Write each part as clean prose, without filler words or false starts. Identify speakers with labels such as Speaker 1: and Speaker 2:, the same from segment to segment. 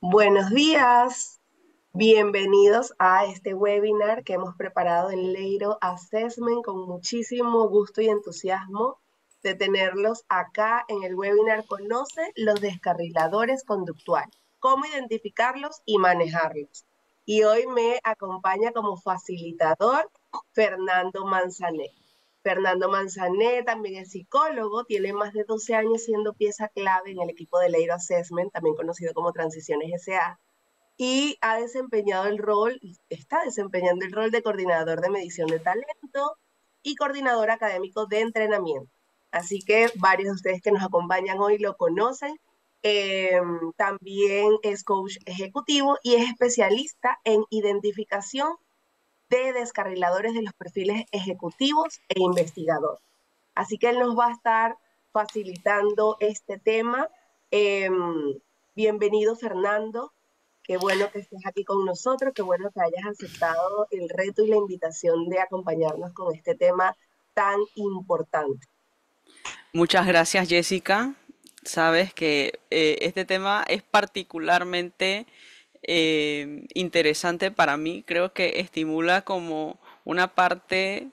Speaker 1: Buenos días, bienvenidos a este webinar que hemos preparado en Leiro Assessment con muchísimo gusto y entusiasmo de tenerlos acá en el webinar. Conoce los descarriladores conductuales, cómo identificarlos y manejarlos. Y hoy me acompaña como facilitador Fernando Manzanet. Fernando Manzanet también es psicólogo, tiene más de 12 años siendo pieza clave en el equipo de Leiro Assessment, también conocido como Transiciones SA, y ha desempeñado el rol, está desempeñando el rol de coordinador de medición de talento y coordinador académico de entrenamiento. Así que varios de ustedes que nos acompañan hoy lo conocen. Eh, También es coach ejecutivo y es especialista en identificación de descarriladores de los perfiles ejecutivos e investigador. Así que él nos va a estar facilitando este tema. Eh, Bienvenido, Fernando. Qué bueno que estés aquí con nosotros, qué bueno que hayas aceptado el reto y la invitación de acompañarnos con este tema tan importante.
Speaker 2: Muchas gracias, Jessica. Sabes que este tema es particularmente interesante para mí. Creo que estimula como una parte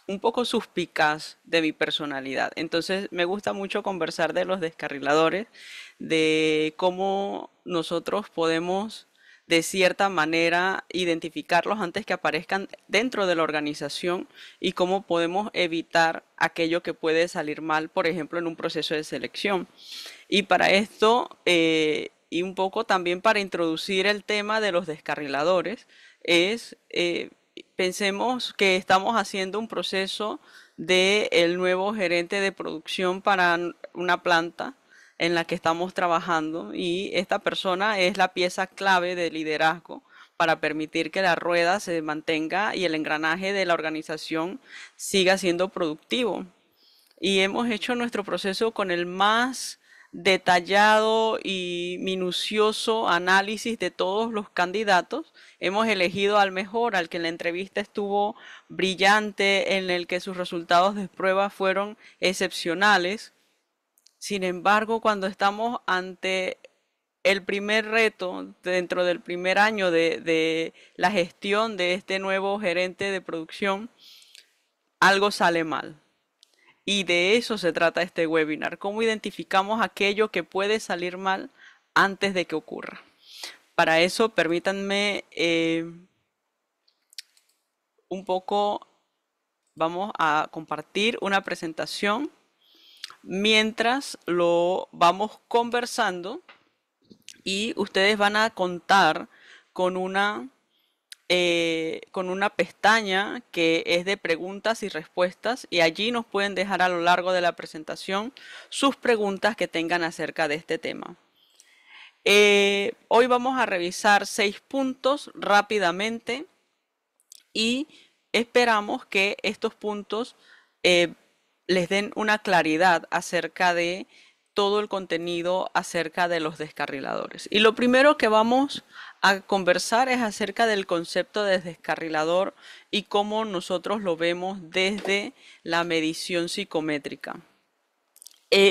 Speaker 2: un poco suspicaz de mi personalidad. Entonces me gusta mucho conversar de los descarriladores, de cómo nosotros podemos de cierta manera identificarlos antes que aparezcan dentro de la organización y cómo podemos evitar aquello que puede salir mal, por ejemplo, en un proceso de selección. Y para esto, y un poco también para introducir el tema de los descarriladores, es pensemos que estamos haciendo un proceso de el nuevo gerente de producción para una planta en la que estamos trabajando y esta persona es la pieza clave de liderazgo para permitir que la rueda se mantenga y el engranaje de la organización siga siendo productivo. Y hemos hecho nuestro proceso con el más detallado y minucioso análisis de todos los candidatos. Hemos elegido al mejor, al que en la entrevista estuvo brillante, en el que sus resultados de prueba fueron excepcionales. Sin embargo, cuando estamos ante el primer reto dentro del primer año de la gestión de este nuevo gerente de producción, algo sale mal. Y de eso se trata este webinar, cómo identificamos aquello que puede salir mal antes de que ocurra. Para eso, permítanme un poco, vamos a compartir una presentación mientras lo vamos conversando y ustedes van a contar con con una pestaña que es de preguntas y respuestas y allí nos pueden dejar a lo largo de la presentación sus preguntas que tengan acerca de este tema. Hoy vamos a revisar 6 puntos rápidamente y esperamos que estos puntos eh, les den una claridad acerca de todo el contenido acerca de los descarriladores. Y lo primero que vamos a conversar es acerca del concepto de descarrilador y cómo nosotros lo vemos desde la medición psicométrica.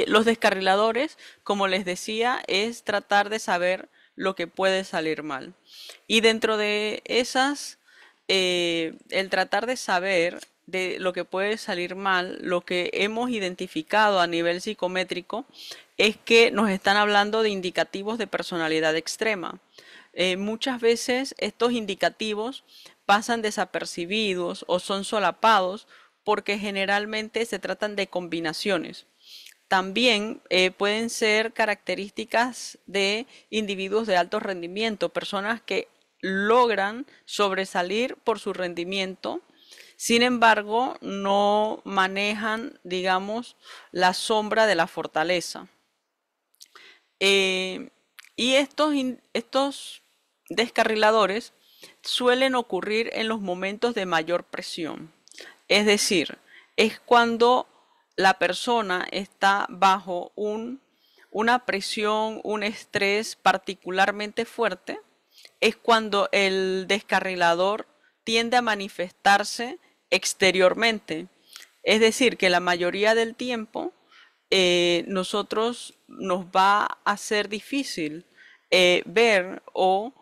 Speaker 2: Los descarriladores, como les decía, es tratar de saber lo que puede salir mal. Y dentro de esas, el tratar de saber de lo que puede salir mal, lo que hemos identificado a nivel psicométrico es que nos están hablando de indicativos de personalidad extrema. Muchas veces estos indicativos pasan desapercibidos o son solapados porque generalmente se tratan de combinaciones. También pueden ser características de individuos de alto rendimiento, personas que logran sobresalir por su rendimiento, sin embargo, no manejan, digamos, la sombra de la fortaleza. Eh, y estos descarriladores suelen ocurrir en los momentos de mayor presión. Es decir, es cuando la persona está bajo una presión, un estrés particularmente fuerte, es cuando el descarrilador tiende a manifestarse exteriormente. Es decir, que la mayoría del tiempo nosotros nos va a ser difícil ver o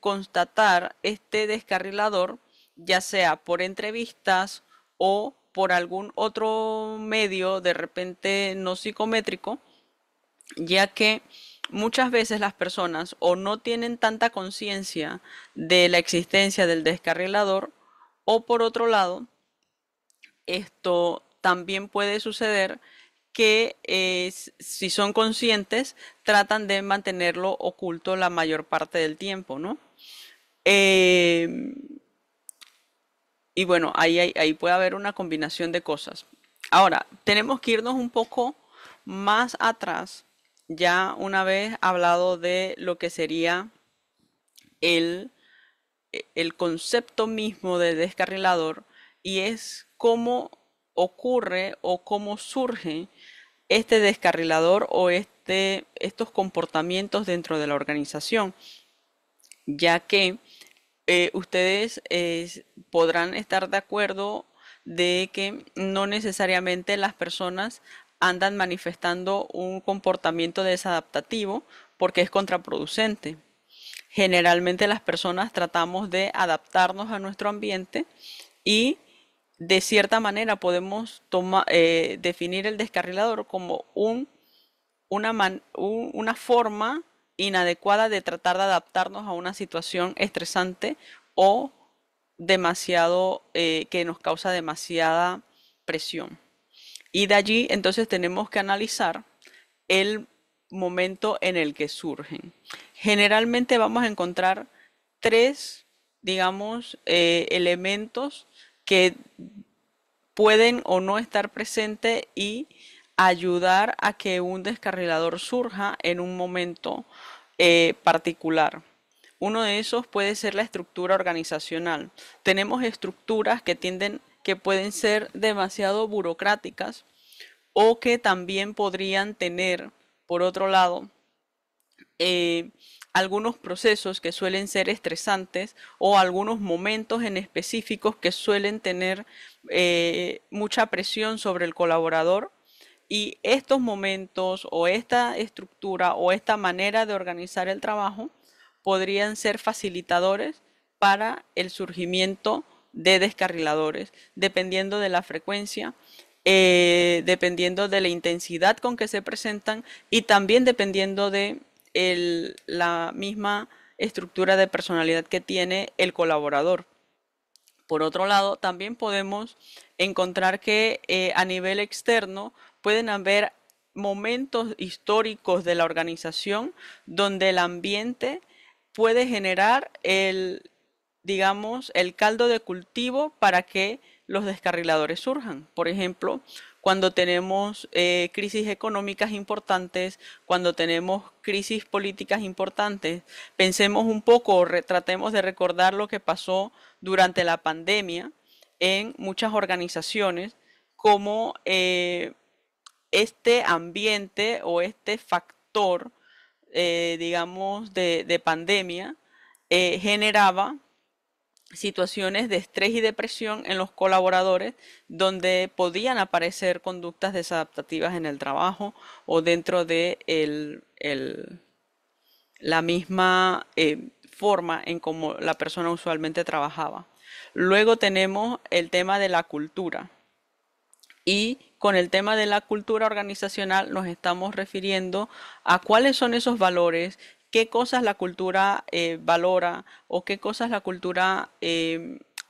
Speaker 2: constatar este descarrilador, ya sea por entrevistas o por algún otro medio de repente no psicométrico, ya que muchas veces las personas o no tienen tanta conciencia de la existencia del descarrilador, o por otro lado, esto también puede suceder que si son conscientes, tratan de mantenerlo oculto la mayor parte del tiempo, ¿no? Eh, y bueno, ahí puede haber una combinación de cosas. Ahora, tenemos que irnos un poco más atrás, ya una vez hablado de lo que sería el, el concepto mismo de descarrilador, y es cómo ocurre o cómo surge este descarrilador o estos comportamientos dentro de la organización, ya que ustedes podrán estar de acuerdo de que no necesariamente las personas andan manifestando un comportamiento desadaptativo porque es contraproducente. Generalmente las personas tratamos de adaptarnos a nuestro ambiente y de cierta manera podemos definir el descarrilador como una forma inadecuada de tratar de adaptarnos a una situación estresante o demasiado, que nos causa demasiada presión. Y de allí entonces tenemos que analizar el momento en el que surgen. Generalmente vamos a encontrar tres, digamos, elementos que pueden o no estar presentes y ayudar a que un descarrilador surja en un momento particular. Uno de esos puede ser la estructura organizacional. Tenemos estructuras que pueden ser demasiado burocráticas o que también podrían tener, por otro lado, eh, algunos procesos que suelen ser estresantes o algunos momentos en específicos que suelen tener mucha presión sobre el colaborador, y estos momentos o esta estructura o esta manera de organizar el trabajo podrían ser facilitadores para el surgimiento de descarriladores, dependiendo de la frecuencia, dependiendo de la intensidad con que se presentan y también dependiendo de la misma estructura de personalidad que tiene el colaborador. Por otro lado, también podemos encontrar que a nivel externo pueden haber momentos históricos de la organización donde el ambiente puede generar digamos, el caldo de cultivo para que los descarriladores surjan. Por ejemplo, cuando tenemos crisis económicas importantes, cuando tenemos crisis políticas importantes, pensemos un poco, tratemos de recordar lo que pasó durante la pandemia en muchas organizaciones, como este ambiente o este factor, digamos, de pandemia generaba situaciones de estrés y depresión en los colaboradores, donde podían aparecer conductas desadaptativas en el trabajo o dentro de la misma forma en cómo la persona usualmente trabajaba. Luego tenemos el tema de la cultura. Y con el tema de la cultura organizacional nos estamos refiriendo a cuáles son esos valores, qué cosas la cultura valora o qué cosas la cultura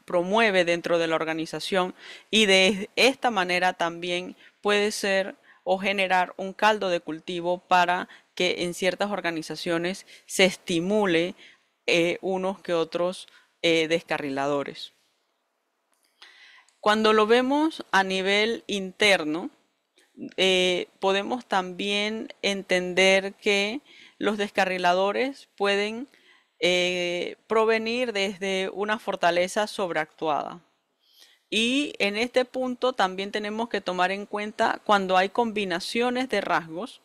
Speaker 2: promueve dentro de la organización, y de esta manera también puede ser o generar un caldo de cultivo para que en ciertas organizaciones se estimule unos que otros descarriladores. Cuando lo vemos a nivel interno, podemos también entender que los descarriladores pueden provenir desde una fortaleza sobreactuada. Y en este punto también tenemos que tomar en cuenta cuando hay combinaciones de rasgos,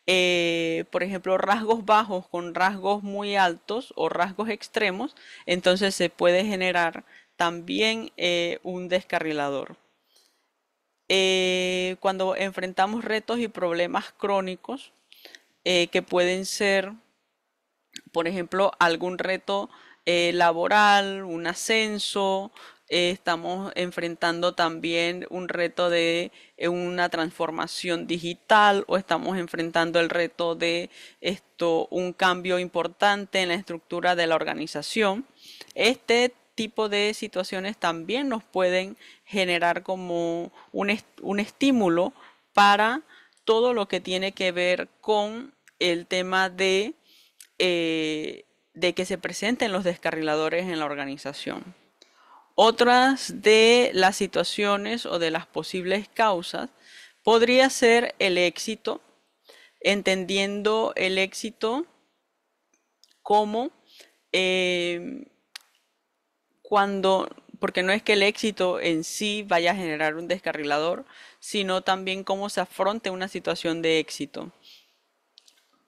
Speaker 2: por ejemplo, rasgos bajos con rasgos muy altos o rasgos extremos, entonces se puede generar también un descarrilador. Cuando enfrentamos retos y problemas crónicos que pueden ser por ejemplo, algún reto laboral, un ascenso, estamos enfrentando también un reto de una transformación digital o estamos enfrentando el reto de un cambio importante en la estructura de la organización. Este tipo de situaciones también nos pueden generar como un estímulo para todo lo que tiene que ver con el tema de que se presenten los descarriladores en la organización. Otras de las situaciones o de las posibles causas podría ser el éxito, entendiendo el éxito como eh, porque no es que el éxito en sí vaya a generar un descarrilador, sino también cómo se afronte una situación de éxito.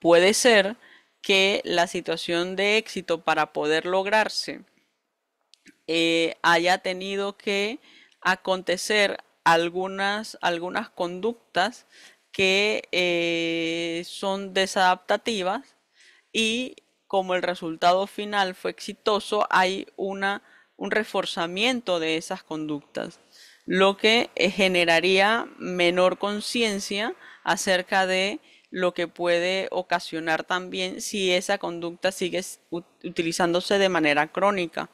Speaker 2: Puede ser que la situación de éxito para poder lograrse haya tenido que acontecer algunas conductas que son desadaptativas y como el resultado final fue exitoso, hay un reforzamiento de esas conductas, lo que generaría menor conciencia acerca de lo que puede ocasionar también si esa conducta sigue utilizándose de manera crónica.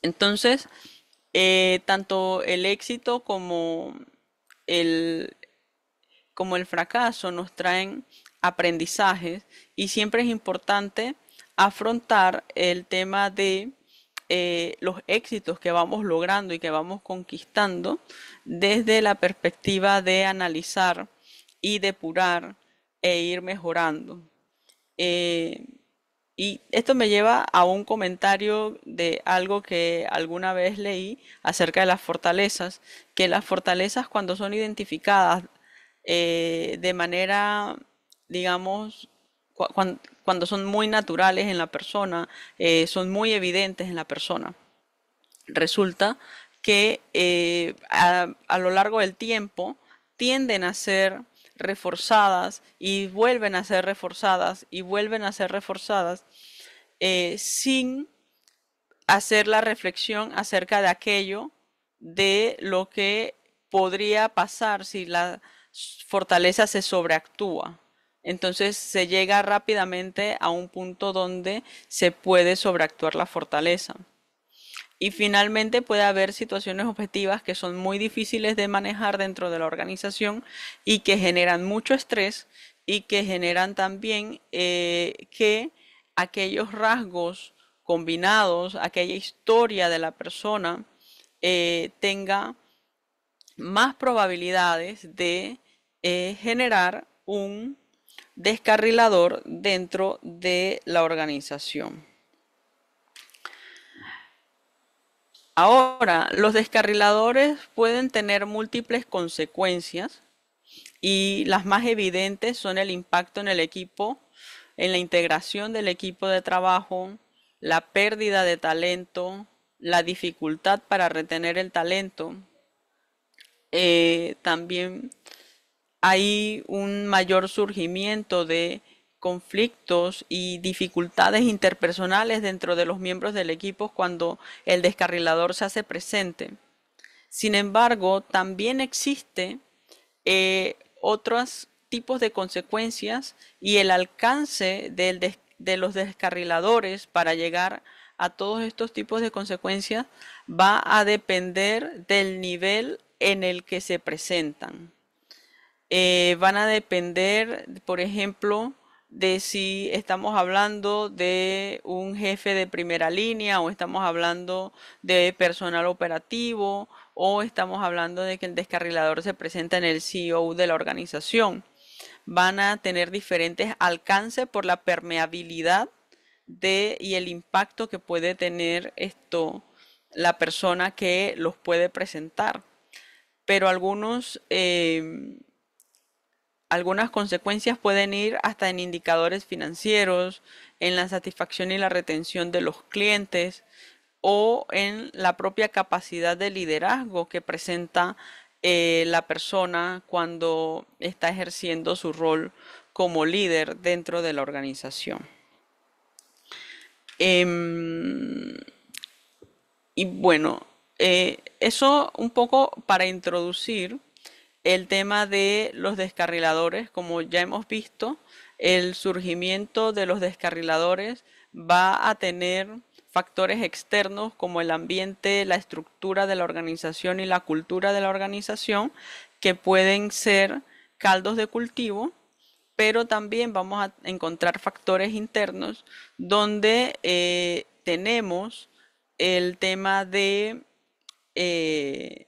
Speaker 2: Entonces, tanto el éxito el, como el fracaso nos traen aprendizajes y siempre es importante afrontar el tema de los éxitos que vamos logrando y que vamos conquistando desde la perspectiva de analizar y depurar e ir mejorando. Eh, y esto me lleva a un comentario de algo que alguna vez leí acerca de las fortalezas, que las fortalezas cuando son identificadas de manera, digamos, cuando son muy naturales en la persona, son muy evidentes en la persona. Resulta que a lo largo del tiempo tienden a ser reforzadas y vuelven a ser reforzadas y vuelven a ser reforzadas sin hacer la reflexión acerca de aquello de lo que podría pasar si la fortaleza se sobreactúa. Entonces se llega rápidamente a un punto donde se puede sobreactuar la fortaleza. Y finalmente puede haber situaciones objetivas que son muy difíciles de manejar dentro de la organización y que generan mucho estrés y que generan también que aquellos rasgos combinados, aquella historia de la persona tenga más probabilidades de generar un descarrilador dentro de la organización. Ahora, los descarriladores pueden tener múltiples consecuencias y las más evidentes son el impacto en el equipo, en la integración del equipo de trabajo, la pérdida de talento, la dificultad para retener el talento. También hay un mayor surgimiento de conflictos y dificultades interpersonales dentro de los miembros del equipo cuando el descarrilador se hace presente. Sin embargo, también existe otros tipos de consecuencias y el alcance de los descarriladores para llegar a todos estos tipos de consecuencias va a depender del nivel en el que se presentan. Van a depender, por ejemplo, de si estamos hablando de un jefe de primera línea o estamos hablando de personal operativo o estamos hablando de que el descarrilador se presenta en el CEO de la organización. Van a tener diferentes alcances por la permeabilidad y el impacto que puede tener la persona que los puede presentar. Pero algunas consecuencias pueden ir hasta en indicadores financieros, en la satisfacción y la retención de los clientes o en la propia capacidad de liderazgo que presenta la persona cuando está ejerciendo su rol como líder dentro de la organización. Em, y bueno, eso un poco para introducir el tema de los descarriladores. Como ya hemos visto, el surgimiento de los descarriladores va a tener factores externos como el ambiente, la estructura de la organización y la cultura de la organización, que pueden ser caldos de cultivo, pero también vamos a encontrar factores internos donde tenemos el tema de eh,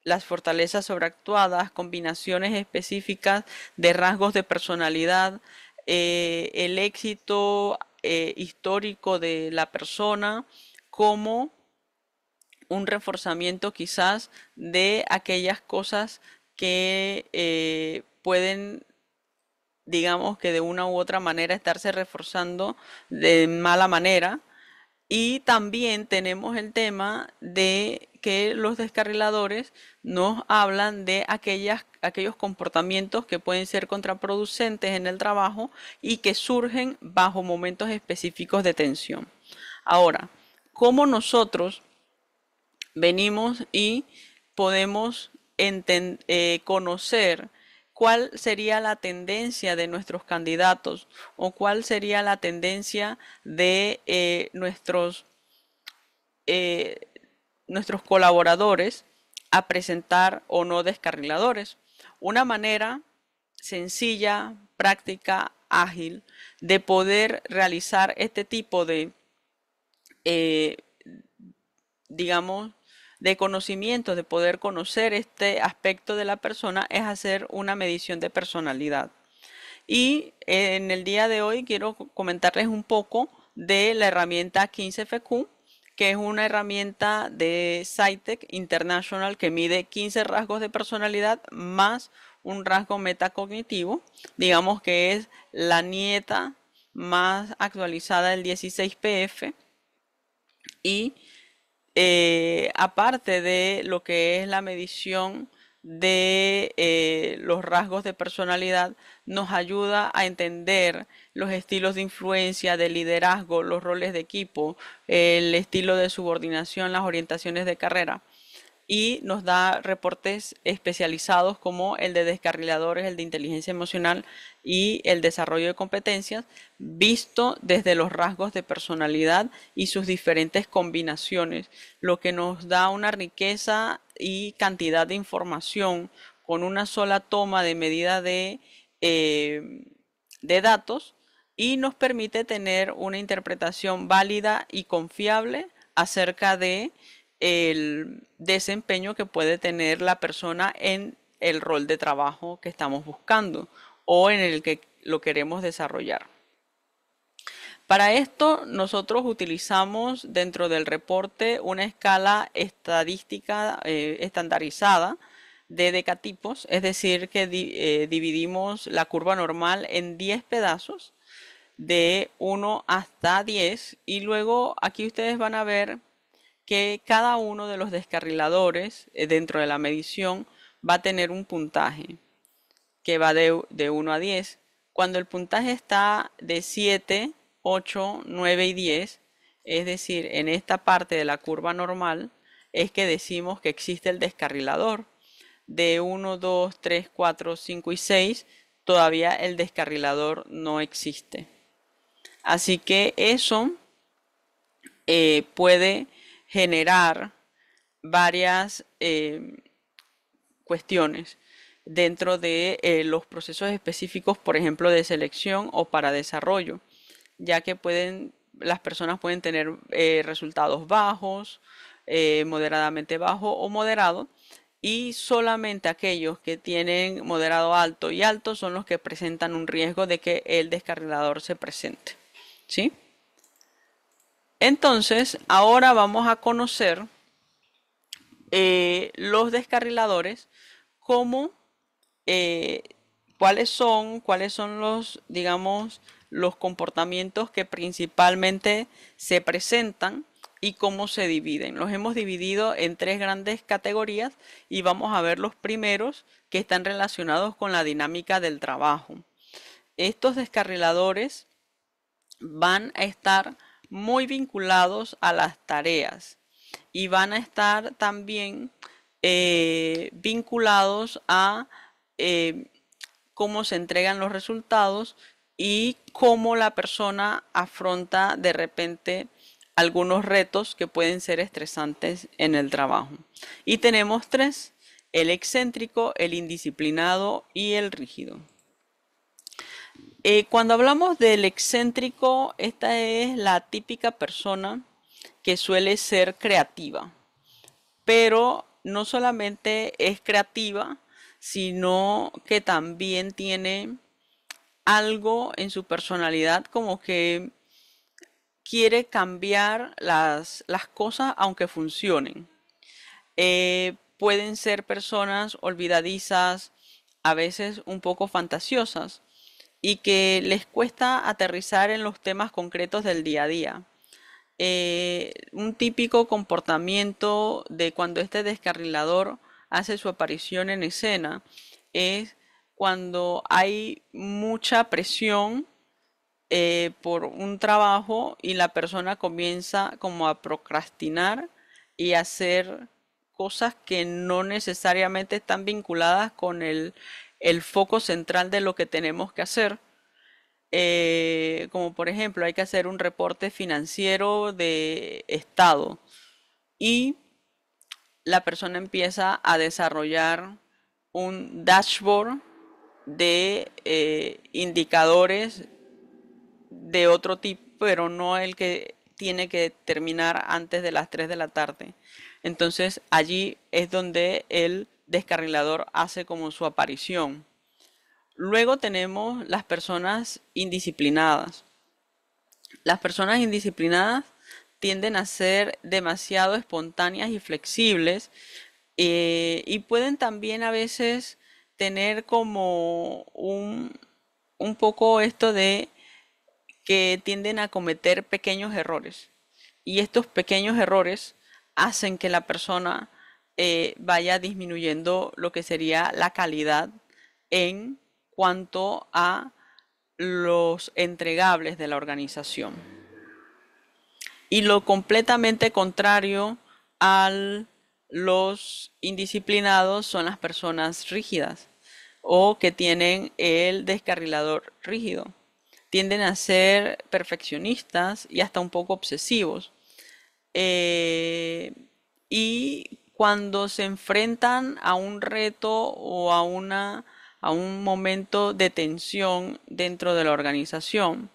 Speaker 2: las fortalezas sobreactuadas, combinaciones específicas de rasgos de personalidad, el éxito histórico de la persona, como un reforzamiento quizás de aquellas cosas que pueden, digamos que de una u otra manera, estarse reforzando de mala manera. Y también tenemos el tema de que los descarriladores nos hablan de aquellos comportamientos que pueden ser contraproducentes en el trabajo y que surgen bajo momentos específicos de tensión. Ahora, ¿cómo nosotros venimos y podemos conocer cuál sería la tendencia de nuestros candidatos o cuál sería la tendencia de eh, nuestros colaboradores a presentar o no descarriladores? Una manera sencilla, práctica, ágil de poder realizar este tipo de, eh, digamos, de conocimiento, de poder conocer este aspecto de la persona, es hacer una medición de personalidad. Y en el día de hoy quiero comentarles un poco de la herramienta 15FQ, que es una herramienta de Scitech International que mide 15 rasgos de personalidad más un rasgo metacognitivo. Digamos que es la nieta más actualizada del 16PF. Y aparte de lo que es la medición de los rasgos de personalidad, nos ayuda a entender los estilos de influencia, de liderazgo, los roles de equipo, el estilo de subordinación, las orientaciones de carrera, y nos da reportes especializados como el de descarriladores, el de inteligencia emocional y el desarrollo de competencias, visto desde los rasgos de personalidad y sus diferentes combinaciones, lo que nos da una riqueza y cantidad de información con una sola toma de medida de datos, y nos permite tener una interpretación válida y confiable acerca de el desempeño que puede tener la persona en el rol de trabajo que estamos buscando o en el que lo queremos desarrollar. Para esto nosotros utilizamos dentro del reporte una escala estadística estandarizada de decatipos, es decir, que dividimos la curva normal en 10 pedazos de 1 hasta 10, y luego aquí ustedes van a ver que cada uno de los descarriladores dentro de la medición va a tener un puntaje que va de 1 a 10. Cuando el puntaje está de 7, 8, 9 y 10, es decir, en esta parte de la curva normal, es que decimos que existe el descarrilador. De 1, 2, 3, 4, 5 y 6, todavía el descarrilador no existe. Así que eso puede generar varias cuestiones dentro de los procesos específicos, por ejemplo, de selección o para desarrollo, ya que las personas pueden tener resultados bajos, moderadamente bajo o moderado, y solamente aquellos que tienen moderado alto y alto son los que presentan un riesgo de que el descarrilador se presente. ¿Sí? Entonces, ahora vamos a conocer los descarriladores, como eh, cuáles son los, digamos, los comportamientos que principalmente se presentan y cómo se dividen. Los hemos dividido en tres grandes categorías y vamos a ver los primeros, que están relacionados con la dinámica del trabajo. Estos descarriladores van a estar muy vinculados a las tareas y van a estar también vinculados a eh, cómo se entregan los resultados y cómo la persona afronta de repente algunos retos que pueden ser estresantes en el trabajo. Y tenemos tres: el excéntrico, el indisciplinado y el rígido. Cuando hablamos del excéntrico, esta es la típica persona que suele ser creativa, pero no solamente es creativa, sino que también tiene algo en su personalidad como que quiere cambiar las cosas aunque funcionen. Pueden ser personas olvidadizas, a veces un poco fantasiosas, y que les cuesta aterrizar en los temas concretos del día a día. Un típico comportamiento de cuando este descarrilador hace su aparición en escena es cuando hay mucha presión por un trabajo y la persona comienza como a procrastinar y a hacer cosas que no necesariamente están vinculadas con el foco central de lo que tenemos que hacer. Como por ejemplo, hay que hacer un reporte financiero de estado y la persona empieza a desarrollar un dashboard de indicadores de otro tipo, pero no el que tiene que terminar antes de las 3 de la tarde. Entonces allí es donde el descarrilador hace como su aparición. Luego tenemos las personas indisciplinadas. Las personas indisciplinadas tienden a ser demasiado espontáneas y flexibles, y pueden también a veces tener como un poco esto de que tienden a cometer pequeños errores. Y estos pequeños errores hacen que la persona vaya disminuyendo lo que sería la calidad en cuanto a los entregables de la organización. Y lo completamente contrario a los indisciplinados son las personas rígidas o que tienen el descarrilador rígido. Tienden a ser perfeccionistas y hasta un poco obsesivos. Eh, y cuando se enfrentan a un reto o a un momento de tensión dentro de la organización,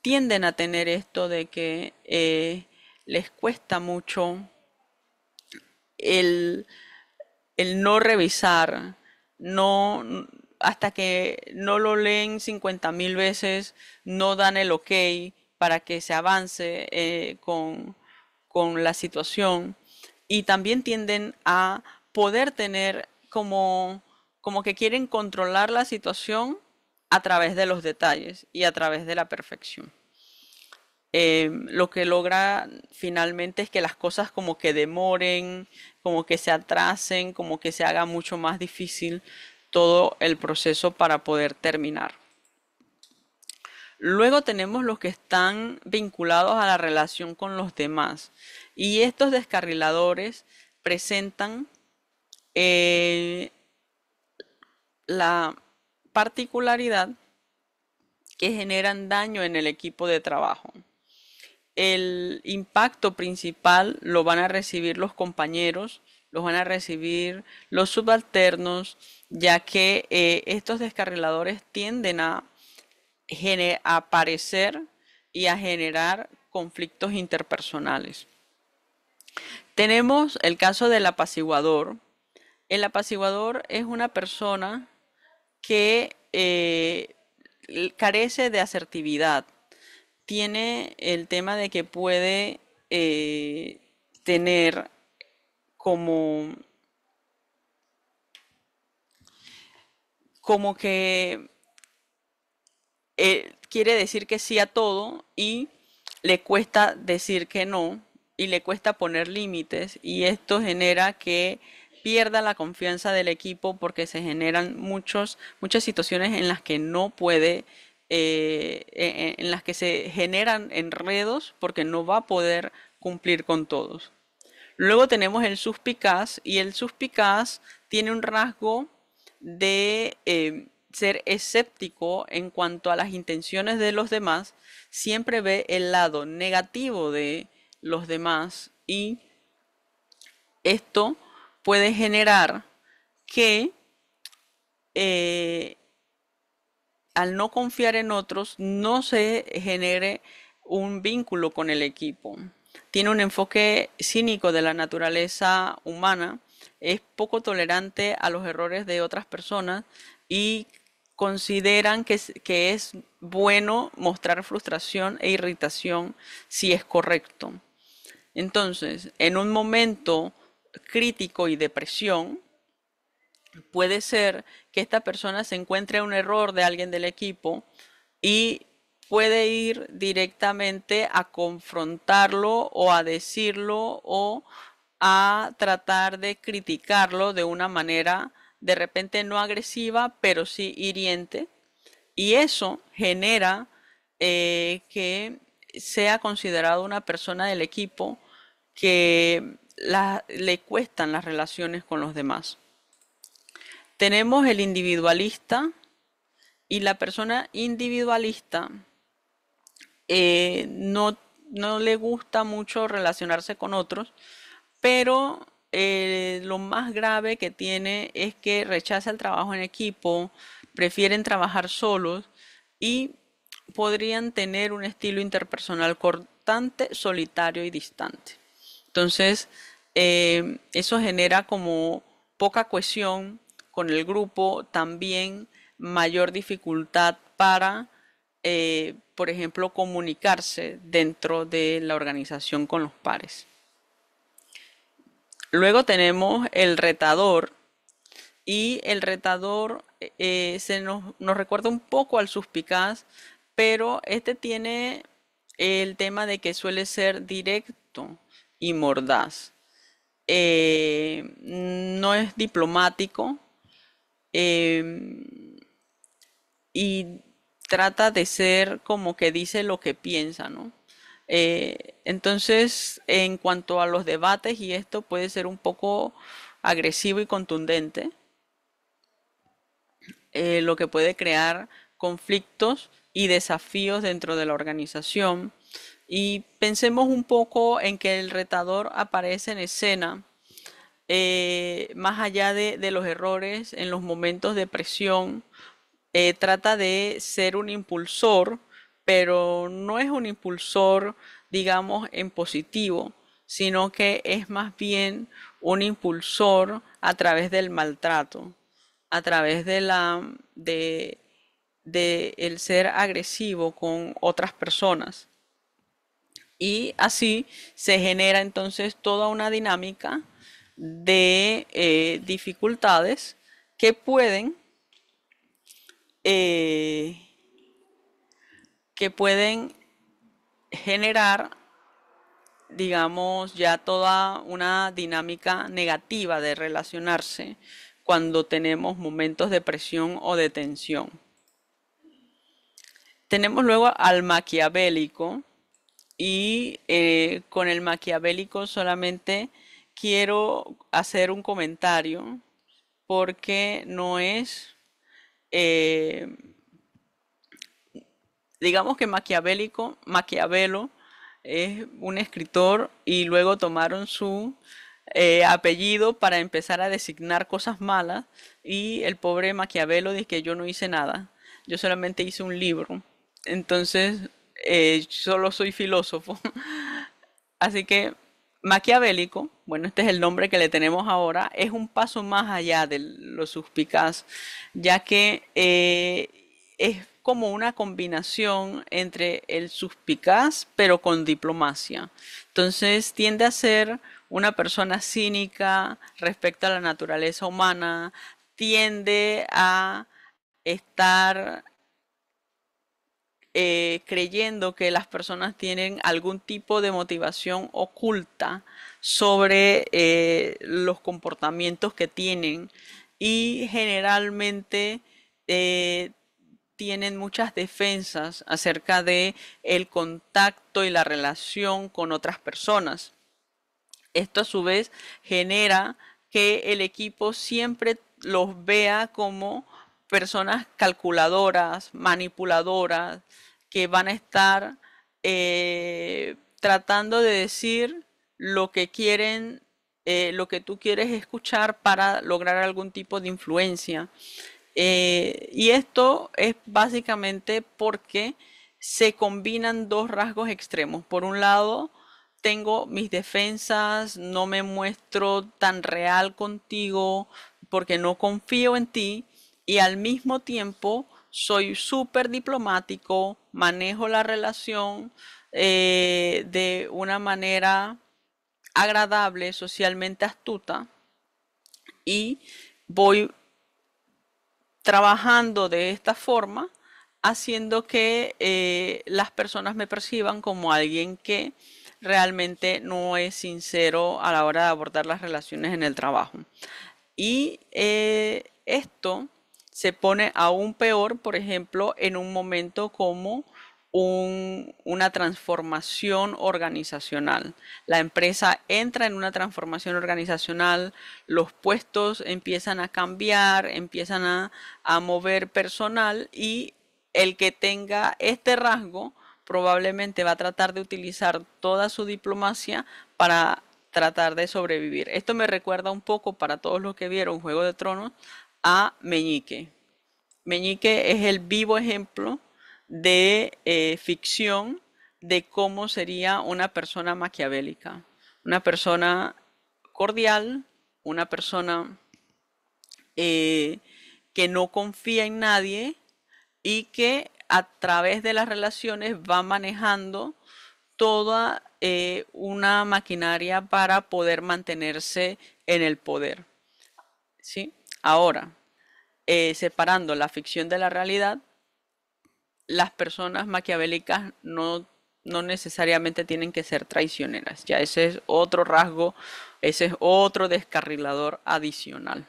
Speaker 2: tienden a tener esto de que les cuesta mucho el, el no revisar, no, hasta que no lo leen 50.000 veces, no dan el ok para que se avance con la situación. Y también tienden a poder tener como que quieren controlar la situación a través de los detalles y a través de la perfección. Lo que logra finalmente es que las cosas como que demoren, como que se atrasen, como que se haga mucho más difícil todo el proceso para poder terminar. Luego tenemos los que están vinculados a la relación con los demás. Y estos descarriladores presentan eh, la particularidad que generan daño en el equipo de trabajo. El impacto principal lo van a recibir los compañeros, los van a recibir los subalternos, ya que estos descarriladores tienden a aparecer y a generar conflictos interpersonales. Tenemos el caso del apaciguador. El apaciguador es una persona que carece de asertividad. Tiene el tema de que puede tener como, como que quiere decir que sí a todo y le cuesta decir que no y le cuesta poner límites, y esto genera que pierda la confianza del equipo porque se generan muchas situaciones en las que no puede en las que se generan enredos porque no va a poder cumplir con todos. Luego tenemos el suspicaz y el suspicaz tiene un rasgo de ser escéptico en cuanto a las intenciones de los demás, siempre ve el lado negativo de los demás y esto puede generar que eh, al no confiar en otros no se genere un vínculo con el equipo. Tiene un enfoque cínico de la naturaleza humana, es poco tolerante a los errores de otras personas y consideran que es bueno mostrar frustración e irritación si es correcto. Entonces, en un momento crítico y depresión, puede ser que esta persona se encuentre un error de alguien del equipo y puede ir directamente a confrontarlo o a decirlo o a tratar de criticarlo de una manera de repente no agresiva, pero sí hiriente. Y eso genera que sea considerado una persona del equipo que le cuestan las relaciones con los demás. Tenemos el individualista y la persona individualista no, no le gusta mucho relacionarse con otros, pero lo más grave que tiene es que rechaza el trabajo en equipo, prefieren trabajar solos y podrían tener un estilo interpersonal cortante, solitario y distante. Entonces, eso genera como poca cohesión con el grupo, también mayor dificultad para, por ejemplo, comunicarse dentro de la organización con los pares. Luego tenemos el retador y el retador nos recuerda un poco al suspicaz, pero este tiene el tema de que suele ser directo y mordaz. No es diplomático eh, y trata de ser como que dice lo que piensa, ¿no? Entonces, en cuanto a los debates y esto puede ser un poco agresivo y contundente, lo que puede crear conflictos y desafíos dentro de la organización. Y pensemos un poco en que el retador aparece en escena más allá de los errores en los momentos de presión, trata de ser un impulsor, pero no es un impulsor, digamos, en positivo, sino que es más bien un impulsor a través del maltrato, a través de el ser agresivo con otras personas. Y así se genera entonces toda una dinámica de dificultades que eh, pueden generar, digamos, ya toda una dinámica negativa de relacionarse cuando tenemos momentos de presión o de tensión. Tenemos luego al maquiavélico y con el maquiavélico solamente quiero hacer un comentario porque no es, eh, digamos que Maquiavelo es un escritor y luego tomaron su apellido para empezar a designar cosas malas y el pobre Maquiavelo dice que yo no hice nada, yo solamente hice un libro, entonces solo soy filósofo. Así que maquiavélico, bueno, este es el nombre que le tenemos ahora, es un paso más allá de lo suspicaz, ya que es como una combinación entre el suspicaz pero con diplomacia. Entonces tiende a ser una persona cínica respecto a la naturaleza humana, tiende a estar creyendo que las personas tienen algún tipo de motivación oculta sobre los comportamientos que tienen y generalmente eh, tienen muchas defensas acerca de el contacto y la relación con otras personas. Esto a su vez genera que el equipo siempre los vea como personas calculadoras, manipuladoras, que van a estar tratando de decir lo que quieren, lo que tú quieres escuchar para lograr algún tipo de influencia. Y esto es básicamente porque se combinan dos rasgos extremos. Por un lado, tengo mis defensas, no me muestro tan real contigo porque no confío en ti y al mismo tiempo soy súper diplomático, manejo la relación de una manera agradable, socialmente astuta y voy trabajando de esta forma, haciendo que las personas me perciban como alguien que realmente no es sincero a la hora de abordar las relaciones en el trabajo. Y esto se pone aún peor, por ejemplo, en un momento como una transformación organizacional. La empresa entra en una transformación organizacional, los puestos empiezan a cambiar, empiezan a mover personal y el que tenga este rasgo probablemente va a tratar de utilizar toda su diplomacia para tratar de sobrevivir. Esto me recuerda un poco, para todos los que vieron Juego de Tronos, a Meñique. Meñique es el vivo ejemplo de ficción de cómo sería una persona maquiavélica, una persona cordial, una persona eh, que no confía en nadie y que a través de las relaciones va manejando toda una maquinaria para poder mantenerse en el poder. ¿Sí? Ahora, separando la ficción de la realidad, las personas maquiavélicas no necesariamente tienen que ser traicioneras. Ya ese es otro rasgo, ese es otro descarrilador adicional.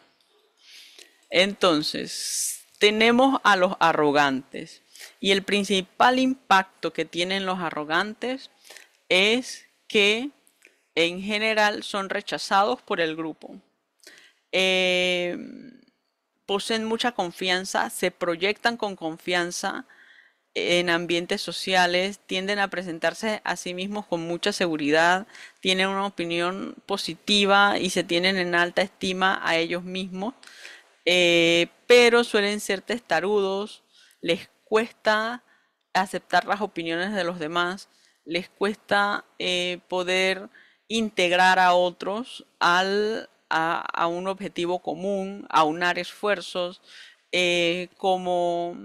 Speaker 2: Entonces, tenemos a los arrogantes. Y el principal impacto que tienen los arrogantes es que en general son rechazados por el grupo. Eh, Poseen mucha confianza, se proyectan con confianza en ambientes sociales, tienden a presentarse a sí mismos con mucha seguridad, tienen una opinión positiva y se tienen en alta estima a ellos mismos, pero suelen ser testarudos, les cuesta aceptar las opiniones de los demás, les cuesta poder integrar a otros a un objetivo común, aunar esfuerzos. Como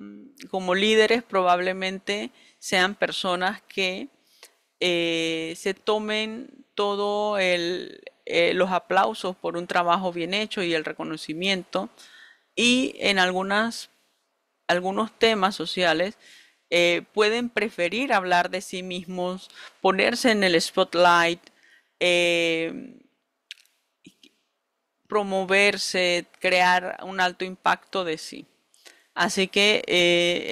Speaker 2: líderes probablemente sean personas que se tomen todo los aplausos por un trabajo bien hecho y el reconocimiento y en algunos temas sociales pueden preferir hablar de sí mismos, ponerse en el spotlight, eh, promoverse, crear un alto impacto de sí. Así que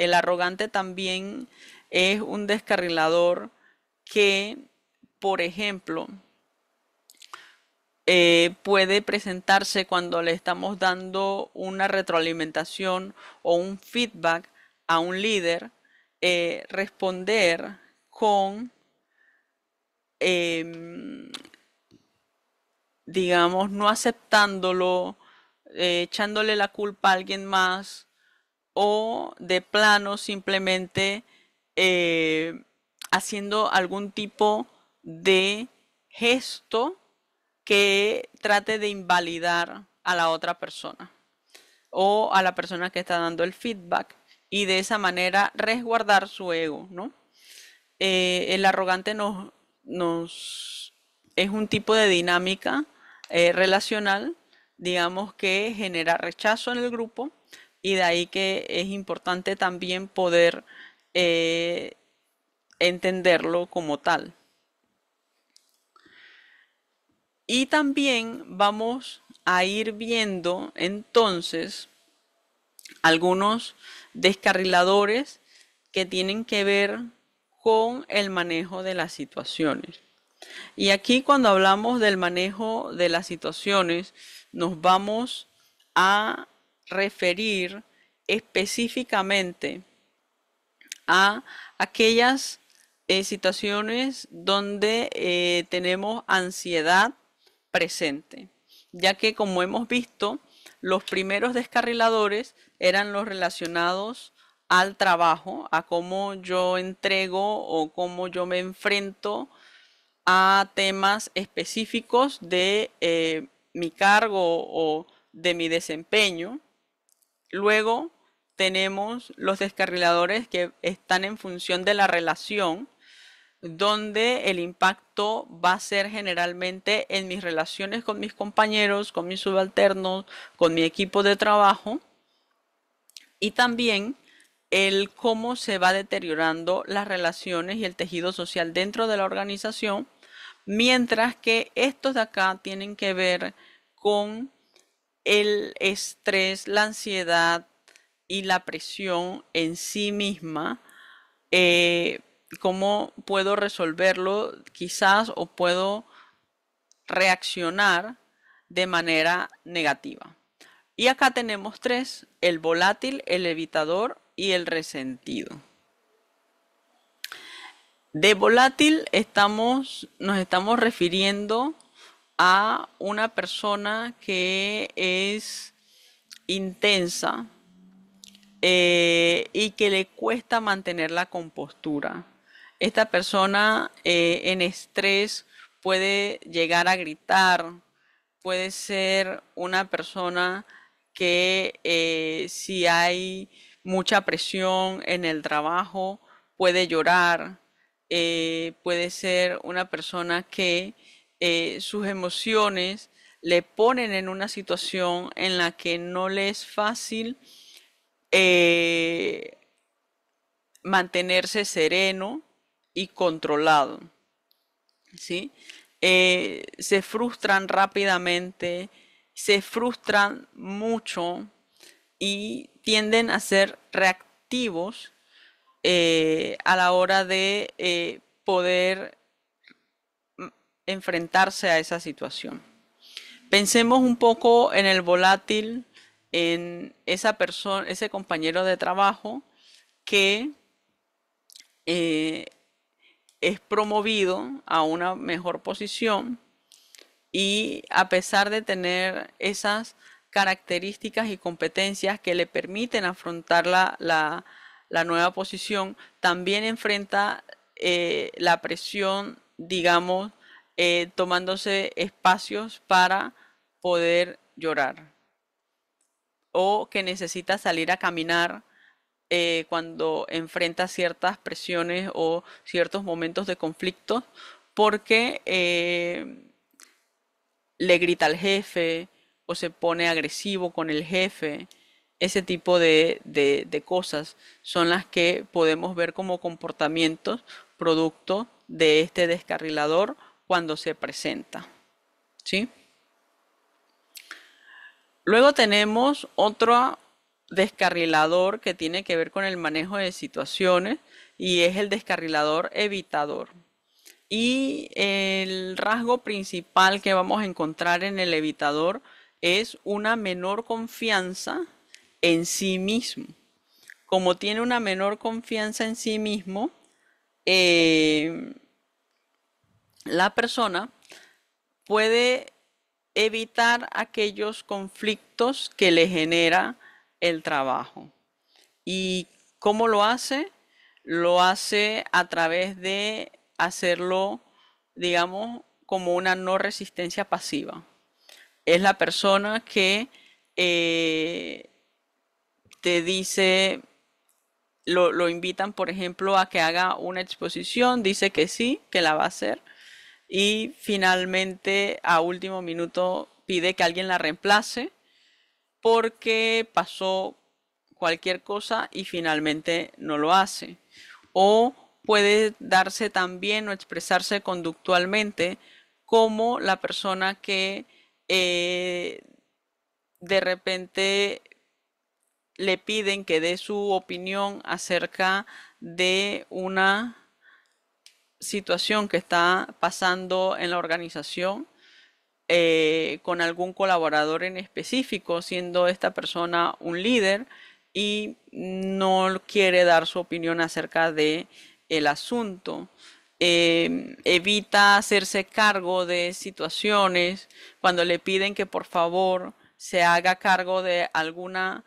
Speaker 2: el arrogante también es un descarrilador que, por ejemplo, puede presentarse cuando le estamos dando una retroalimentación o un feedback a un líder, responder con, em, digamos, no aceptándolo, echándole la culpa a alguien más o de plano simplemente eh, haciendo algún tipo de gesto que trate de invalidar a la otra persona o a la persona que está dando el feedback y de esa manera resguardar su ego, ¿no? El arrogante es un tipo de dinámica relacional, digamos, que genera rechazo en el grupo y de ahí que es importante también poder eh, entenderlo como tal. Y también vamos a ir viendo entonces algunos descarriladores que tienen que ver con el manejo de las situaciones. Y aquí cuando hablamos del manejo de las situaciones, nos vamos a referir específicamente a aquellas situaciones donde tenemos ansiedad presente, ya que como hemos visto, los primeros descarriladores eran los relacionados al trabajo, a cómo yo entrego o cómo yo me enfrento a temas específicos de mi cargo o de mi desempeño. Luego tenemos los descarriladores que están en función de la relación, donde el impacto va a ser generalmente en mis relaciones con mis compañeros, con mis subalternos, con mi equipo de trabajo y también el cómo se va deteriorando las relaciones y el tejido social dentro de la organización, mientras que estos de acá tienen que ver con el estrés, la ansiedad y la presión en sí misma. eh, ¿Cómo puedo resolverlo? Quizás o puedo reaccionar de manera negativa. Y acá tenemos tres: el volátil, el evitador y el resentido. De volátil nos estamos refiriendo a una persona que es intensa y que le cuesta mantener la compostura. Esta persona en estrés puede llegar a gritar, puede ser una persona que si hay mucha presión en el trabajo puede llorar, puede ser una persona que sus emociones le ponen en una situación en la que no le es fácil eh, mantenerse sereno y controlado, ¿sí? Se frustran rápidamente, se frustran mucho y tienden a ser reactivos a la hora de poder enfrentarse a esa situación. Pensemos un poco en el volátil, en esa persona, ese compañero de trabajo que eh, es promovido a una mejor posición y a pesar de tener esas características y competencias que le permiten afrontar la nueva posición, también enfrenta la presión, digamos, tomándose espacios para poder llorar o que necesita salir a caminar cuando enfrenta ciertas presiones o ciertos momentos de conflicto porque le grita al jefe o se pone agresivo con el jefe. Ese tipo de cosas son las que podemos ver como comportamientos producto de este descarrilador cuando se presenta. ¿Sí? Luego tenemos otro descarrilador que tiene que ver con el manejo de situaciones y es el descarrilador evitador. Y el rasgo principal que vamos a encontrar en el evitador es una menor confianza en sí mismo. Como tiene una menor confianza en sí mismo, eh, la persona puede evitar aquellos conflictos que le genera el trabajo. ¿Y cómo lo hace? Lo hace a través de hacerlo, digamos, como una no resistencia pasiva. Es la persona que eh, te dice, lo invitan, por ejemplo, a que haga una exposición, dice que sí, que la va a hacer, y finalmente a último minuto pide que alguien la reemplace porque pasó cualquier cosa y finalmente no lo hace. O puede darse también o expresarse conductualmente como la persona que de repente le piden que dé su opinión acerca de una situación que está pasando en la organización con algún colaborador en específico, siendo esta persona un líder y no quiere dar su opinión acerca de el asunto. Evita hacerse cargo de situaciones cuando le piden que por favor se haga cargo de alguna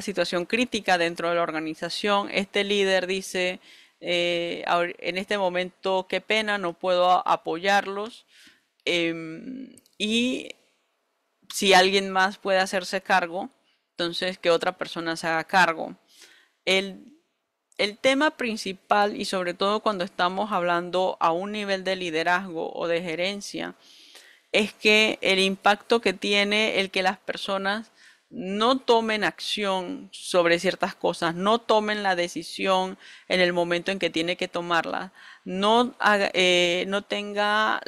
Speaker 2: situación crítica dentro de la organización. Este líder dice, en este momento, qué pena, no puedo apoyarlos. Y si alguien más puede hacerse cargo, entonces que otra persona se haga cargo. El, el tema principal, y sobre todo cuando estamos hablando a un nivel de liderazgo o de gerencia, es que el impacto que tiene el que las personas no tomen acción sobre ciertas cosas, no tomen la decisión en el momento en que tiene que tomarla, no tenga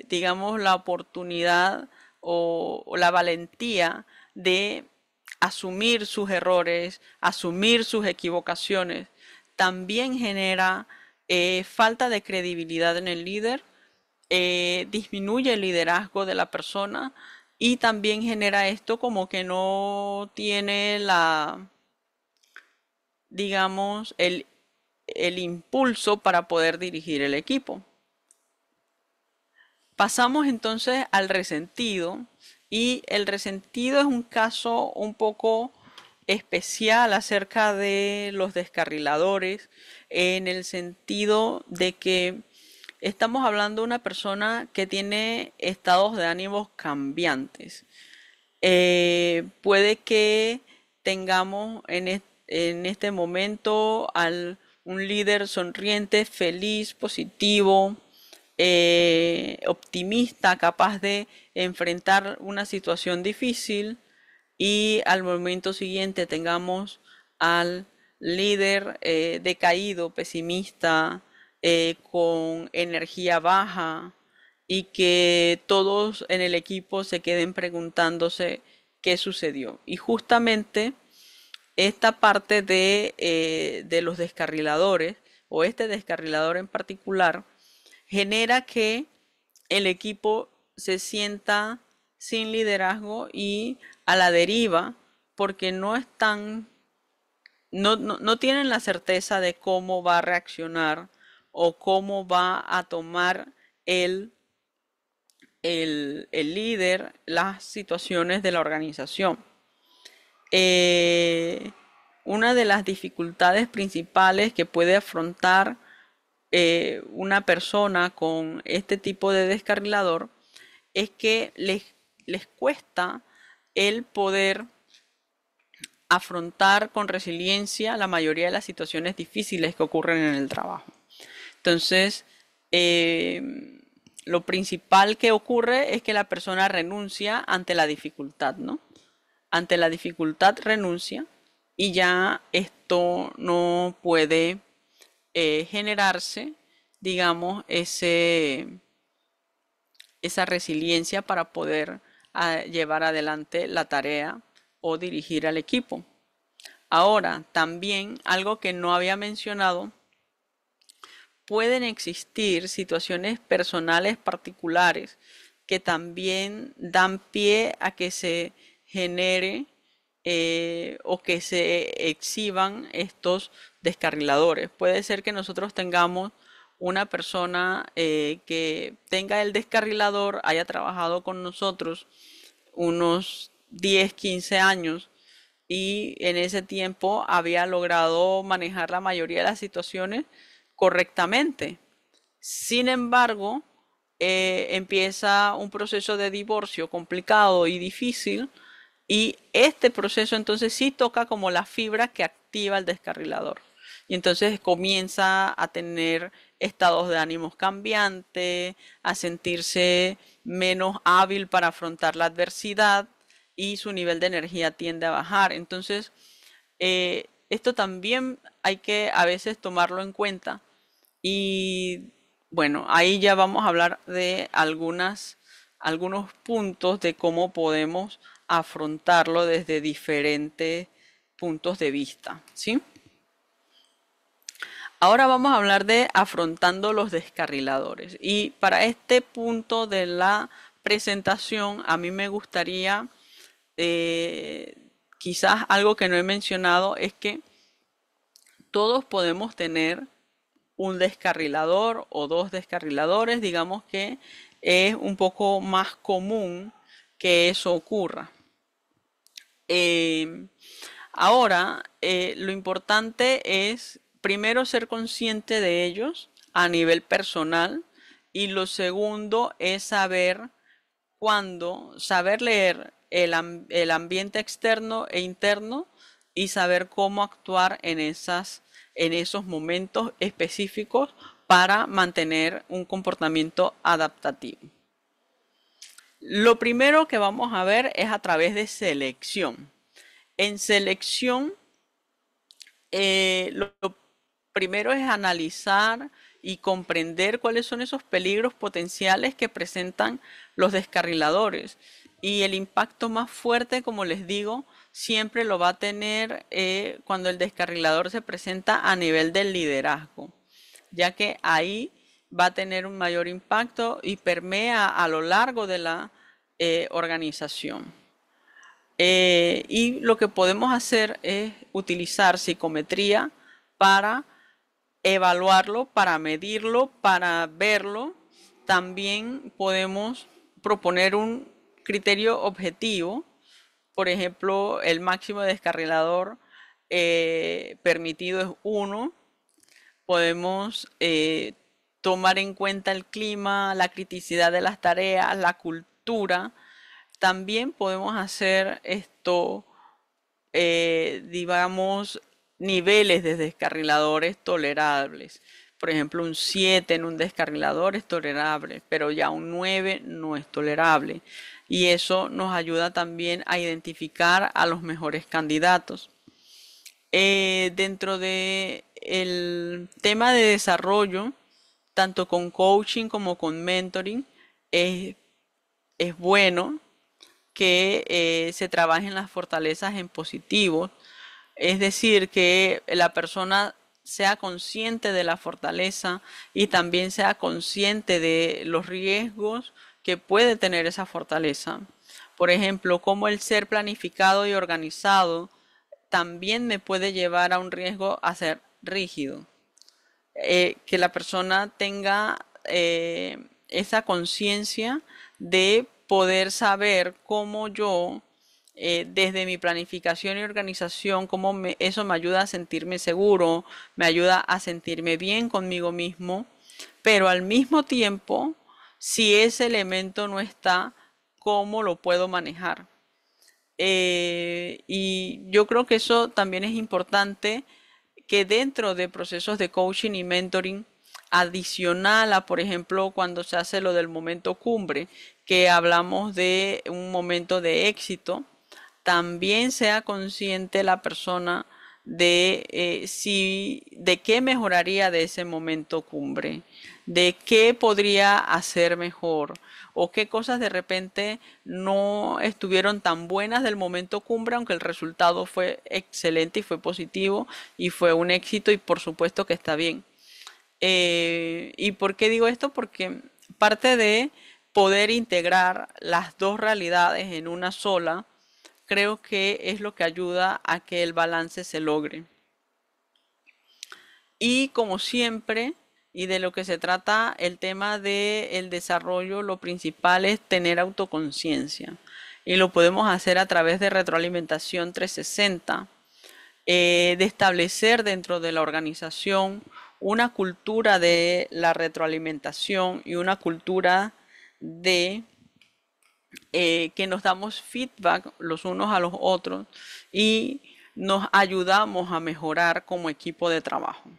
Speaker 2: digamos, la oportunidad o la valentía de asumir sus errores, asumir sus equivocaciones, también genera falta de credibilidad en el líder, disminuye el liderazgo de la persona y también genera esto como que no tiene digamos, el impulso para poder dirigir el equipo. Pasamos entonces al resentido y el resentido es un caso un poco especial acerca de los descarriladores en el sentido de que estamos hablando de una persona que tiene estados de ánimos cambiantes. Puede que tengamos en este momento un líder sonriente, feliz, positivo, optimista, capaz de enfrentar una situación difícil y al momento siguiente tengamos al líder decaído, pesimista, con energía baja y que todos en el equipo se queden preguntándose qué sucedió. Y justamente esta parte de los descarriladores o este descarrilador en particular genera que el equipo se sienta sin liderazgo y a la deriva porque no están, no tienen la certeza de cómo va a reaccionar o cómo va a tomar el, el líder las situaciones de la organización. Eh, una de las dificultades principales que puede afrontar una persona con este tipo de descarrilador es que les cuesta el poder afrontar con resiliencia la mayoría de las situaciones difíciles que ocurren en el trabajo. Entonces, lo principal que ocurre es que la persona renuncia ante la dificultad, ¿no? Ante la dificultad renuncia y ya esto no puede generarse, digamos, esa resiliencia para poder llevar adelante la tarea o dirigir al equipo. Ahora, también algo que no había mencionado, pueden existir situaciones personales particulares que también dan pie a que se genere o que se exhiban estos descarriladores. Puede ser que nosotros tengamos una persona que tenga el descarrilador, haya trabajado con nosotros unos 10, 15 años y en ese tiempo había logrado manejar la mayoría de las situaciones correctamente. Sin embargo, empieza un proceso de divorcio complicado y difícil y este proceso entonces sí toca como la fibra que activa el descarrilador. Y entonces comienza a tener estados de ánimos cambiantes, a sentirse menos hábil para afrontar la adversidad y su nivel de energía tiende a bajar. Entonces, esto también hay que a veces tomarlo en cuenta y bueno, ahí ya vamos a hablar de algunos puntos de cómo podemos afrontarlo desde diferentes puntos de vista, ¿sí? Ahora vamos a hablar de afrontando los descarriladores. Y para este punto de la presentación, a mí me gustaría, eh, quizás algo que no he mencionado, es que todos podemos tener un descarrilador o dos descarriladores. Digamos que es un poco más común que eso ocurra. Eh, Ahora, lo importante es primero ser consciente de ellos a nivel personal, y lo segundo es saber leer el ambiente externo e interno, y saber cómo actuar en esos momentos específicos para mantener un comportamiento adaptativo. Lo primero que vamos a ver es a través de selección. En selección, lo primero es analizar y comprender cuáles son esos peligros potenciales que presentan los descarriladores. Y el impacto más fuerte, como les digo, siempre lo va a tener cuando el descarrilador se presenta a nivel del liderazgo, ya que ahí va a tener un mayor impacto y permea a lo largo de la organización. Y lo que podemos hacer es utilizar psicometría para evaluarlo, para medirlo, para verlo. También podemos proponer un criterio objetivo. Por ejemplo, el máximo descarrilador permitido es 1. Podemos tomar en cuenta el clima, la criticidad de las tareas, la cultura. También podemos hacer digamos, niveles de descarriladores tolerables. Por ejemplo, un 7 en un descarrilador es tolerable, pero ya un 9 no es tolerable. Y eso nos ayuda también a identificar a los mejores candidatos. Dentro de el tema de desarrollo, tanto con coaching como con mentoring, es, es bueno que se trabajen las fortalezas en positivo, es decir, que la persona sea consciente de la fortaleza y también sea consciente de los riesgos que puede tener esa fortaleza. Por ejemplo, como el ser planificado y organizado también me puede llevar a un riesgo a ser rígido. Que la persona tenga esa conciencia de poder saber cómo yo, desde mi planificación y organización, eso me ayuda a sentirme seguro, me ayuda a sentirme bien conmigo mismo, pero al mismo tiempo, si ese elemento no está, ¿cómo lo puedo manejar? Y yo creo que eso también es importante, que dentro de procesos de coaching y mentoring, adicional a, por ejemplo, cuando se hace lo del momento cumbre, que hablamos de un momento de éxito, también sea consciente la persona de qué mejoraría de ese momento cumbre, de qué podría hacer mejor, o qué cosas de repente no estuvieron tan buenas del momento cumbre, aunque el resultado fue excelente y fue positivo y fue un éxito, y por supuesto que está bien. ¿Y por qué digo esto? Porque parte de poder integrar las dos realidades en una sola, creo que es lo que ayuda a que el balance se logre. Y como siempre, y de lo que se trata el tema del desarrollo, lo principal es tener autoconciencia. Y lo podemos hacer a través de retroalimentación 360, de establecer dentro de la organización una cultura de la retroalimentación y una cultura de que nos damos feedback los unos a los otros y nos ayudamos a mejorar como equipo de trabajo.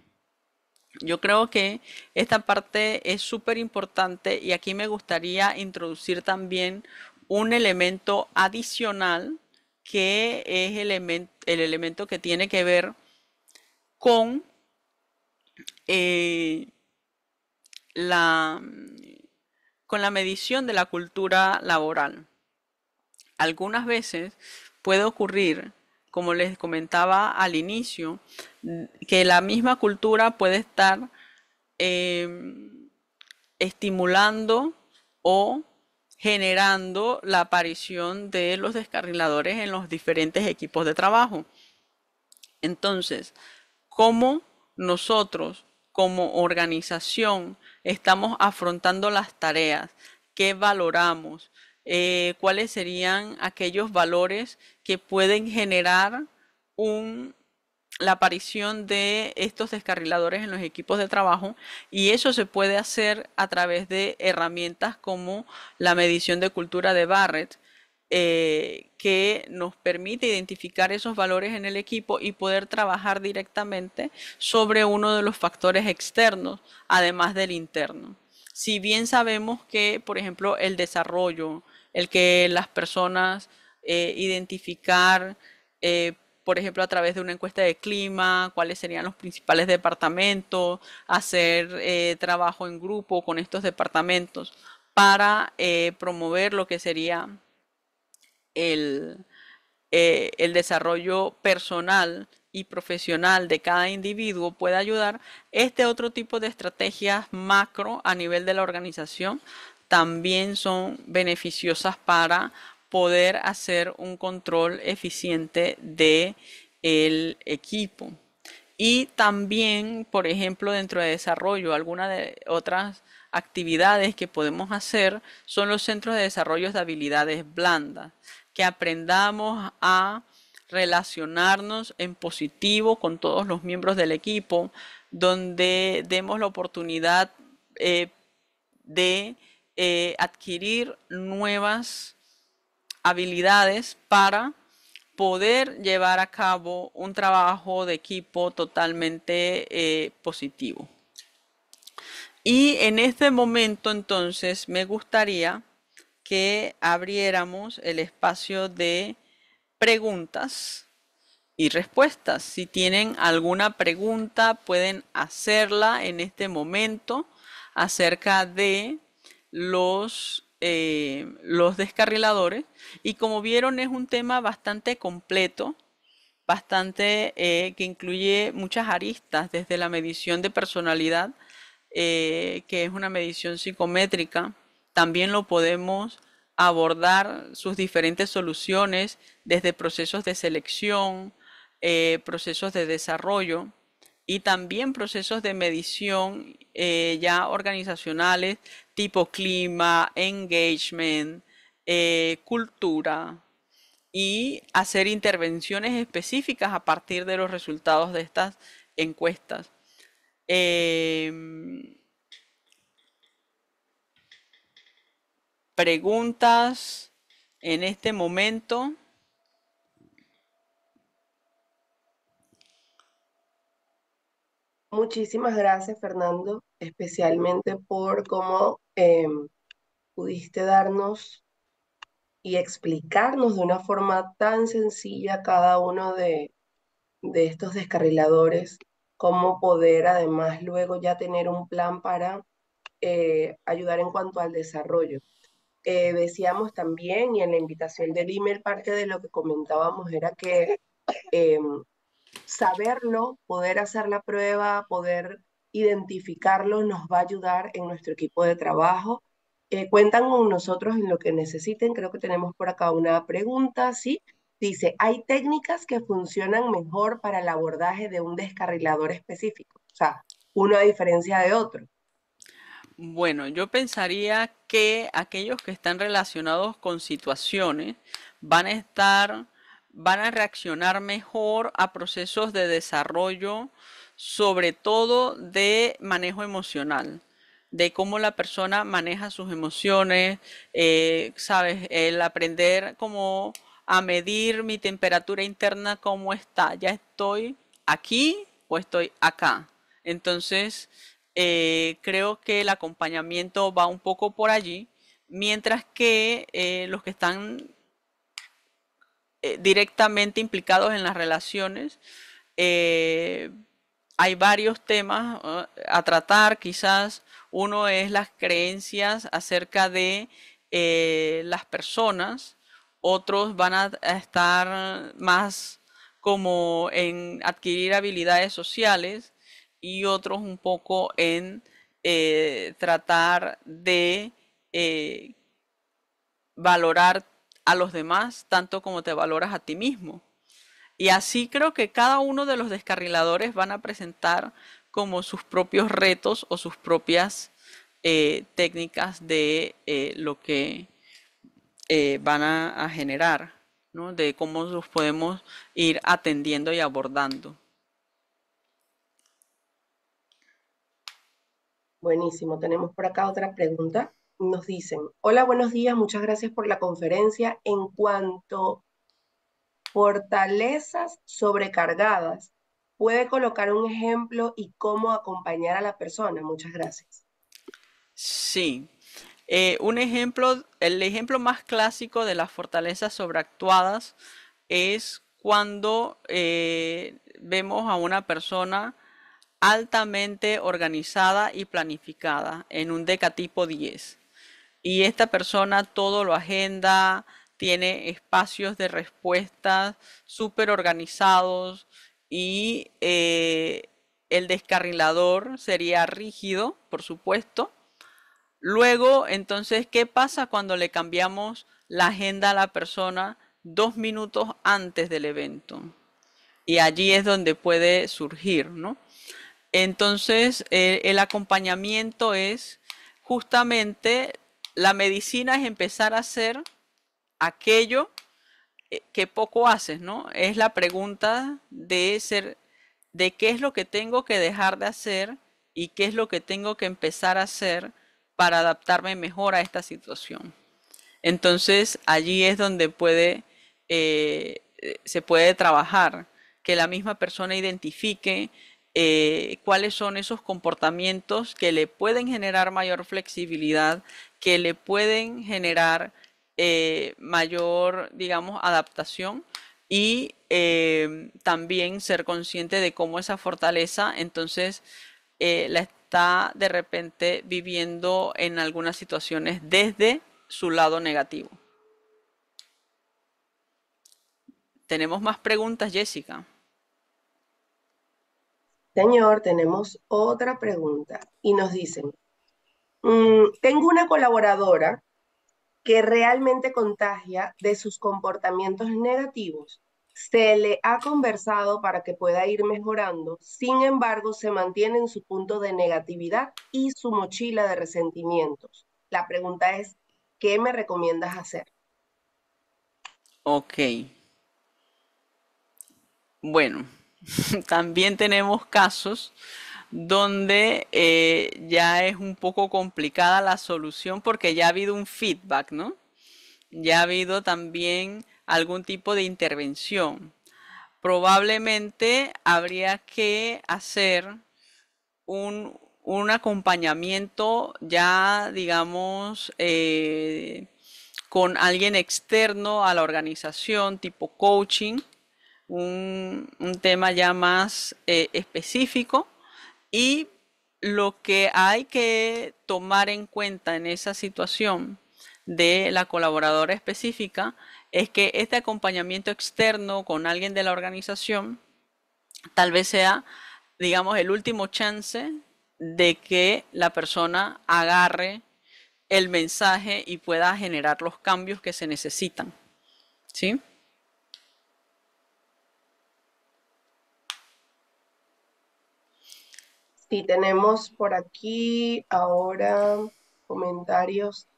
Speaker 2: Yo creo que esta parte es súper importante, y aquí me gustaría introducir también un elemento adicional, que es el elemento que tiene que ver con eh, la, con la medición de la cultura laboral. Algunas veces puede ocurrir, como les comentaba al inicio, que la misma cultura puede estar eh, estimulando o generando la aparición de los descarriladores en los diferentes equipos de trabajo. Entonces, ¿cómo nosotros como organización estamos afrontando las tareas? ¿Qué valoramos? ¿Cuáles serían aquellos valores que pueden generar un la aparición de estos descarriladores en los equipos de trabajo? Y eso se puede hacer a través de herramientas como la medición de cultura de Barrett, que nos permite identificar esos valores en el equipo y poder trabajar directamente sobre uno de los factores externos, además del interno. Si bien sabemos que, por ejemplo, el desarrollo, el que las personas identificar, eh, por ejemplo, a través de una encuesta de clima, cuáles serían los principales departamentos, hacer trabajo en grupo con estos departamentos para promover lo que sería el, el desarrollo personal y profesional de cada individuo, puede ayudar. Este otro tipo de estrategias macro a nivel de la organización también son beneficiosas para poder hacer un control eficiente de el equipo. Y también, por ejemplo, dentro de desarrollo, algunas de otras actividades que podemos hacer son los centros de desarrollo de habilidades blandas, que aprendamos a relacionarnos en positivo con todos los miembros del equipo, donde demos la oportunidad eh, de adquirir nuevas habilidades para poder llevar a cabo un trabajo de equipo totalmente positivo. Y en este momento entonces me gustaría que abriéramos el espacio de preguntas y respuestas. Si tienen alguna pregunta pueden hacerla en este momento acerca de los descarriladores. Y como vieron es un tema bastante completo, bastante que incluye muchas aristas, desde la medición de personalidad, que es una medición psicométrica. También lo podemos abordar sus diferentes soluciones desde procesos de selección, procesos de desarrollo y también procesos de medición ya organizacionales tipo clima, engagement, cultura, y hacer intervenciones específicas a partir de los resultados de estas encuestas. Em, Preguntas en este momento.
Speaker 1: Muchísimas gracias, Fernando, especialmente por cómo pudiste darnos y explicarnos de una forma tan sencilla cada uno de estos descarriladores, cómo poder además luego ya tener un plan para ayudar en cuanto al desarrollo. Decíamos también, y en la invitación del email, parte de lo que comentábamos era que eh, saberlo, poder hacer la prueba, poder identificarlo, nos va a ayudar en nuestro equipo de trabajo. Cuentan con nosotros en lo que necesiten. Creo que tenemos por acá una pregunta, ¿sí? Dice, ¿hay técnicas que funcionan mejor para el abordaje de un descarrilador específico? O sea, uno a diferencia de otro.
Speaker 2: Bueno, yo pensaría que aquellos que están relacionados con situaciones van a estar, van a reaccionar mejor a procesos de desarrollo, sobre todo de manejo emocional, de cómo la persona maneja sus emociones, sabes, el aprender cómo a medir mi temperatura interna, cómo está, ya estoy aquí o estoy acá. Entonces, creo que el acompañamiento va un poco por allí, mientras que los que están directamente implicados en las relaciones, eh, hay varios temas a tratar. Quizás uno es las creencias acerca de las personas, otros van a estar más como en adquirir habilidades sociales y otros un poco en tratar de eh, valorar a los demás tanto como te valoras a ti mismo. Y así creo que cada uno de los descarriladores van a presentar como sus propios retos o sus propias técnicas de lo que van a generar, ¿no? De cómo los podemos ir atendiendo y abordando.
Speaker 1: Buenísimo. Tenemos por acá otra pregunta. Nos dicen, hola, buenos días, muchas gracias por la conferencia. En cuanto fortalezas sobrecargadas, ¿puede colocar un ejemplo y cómo acompañar a la persona? Muchas gracias.
Speaker 2: Sí. Un ejemplo, el ejemplo más clásico de las fortalezas sobreactuadas es cuando vemos a una persona altamente organizada y planificada en un decatipo 10. Y esta persona todo lo agenda, tiene espacios de respuesta súper organizados y el descarrilador sería rígido, por supuesto. Luego, entonces, ¿qué pasa cuando le cambiamos la agenda a la persona 2 minutos antes del evento? Y allí es donde puede surgir, ¿no? Entonces, el acompañamiento es justamente la medicina, es empezar a hacer aquello que poco haces, ¿no? Es la pregunta de ser, de qué es lo que tengo que dejar de hacer y qué es lo que tengo que empezar a hacer para adaptarme mejor a esta situación. Entonces, allí es donde se puede trabajar, que la misma persona identifique cuáles son esos comportamientos que le pueden generar mayor flexibilidad, que le pueden generar mayor, digamos, adaptación y también ser consciente de cómo esa fortaleza entonces la está de repente viviendo en algunas situaciones desde su lado negativo. Tenemos más preguntas, Jessica.
Speaker 1: Señor, tenemos otra pregunta y nos dicen, tengo una colaboradora que realmente contagia de sus comportamientos negativos. Se le ha conversado para que pueda ir mejorando, sin embargo, se mantiene en su punto de negatividad y su mochila de resentimientos. La pregunta es, ¿qué me recomiendas hacer?
Speaker 2: Ok, bueno, también tenemos casos donde ya es un poco complicada la solución porque ya ha habido un feedback, ¿no? Ya ha habido también algún tipo de intervención. Probablemente habría que hacer un acompañamiento ya, digamos, con alguien externo a la organización, tipo coaching, un tema ya más específico. Y lo que hay que tomar en cuenta en esa situación de la colaboradora específica es que este acompañamiento externo con alguien de la organización tal vez sea, digamos, el último chance de que la persona agarre el mensaje y pueda generar los cambios que se necesitan. ¿Sí?
Speaker 1: Sí, tenemos por aquí ahora comentarios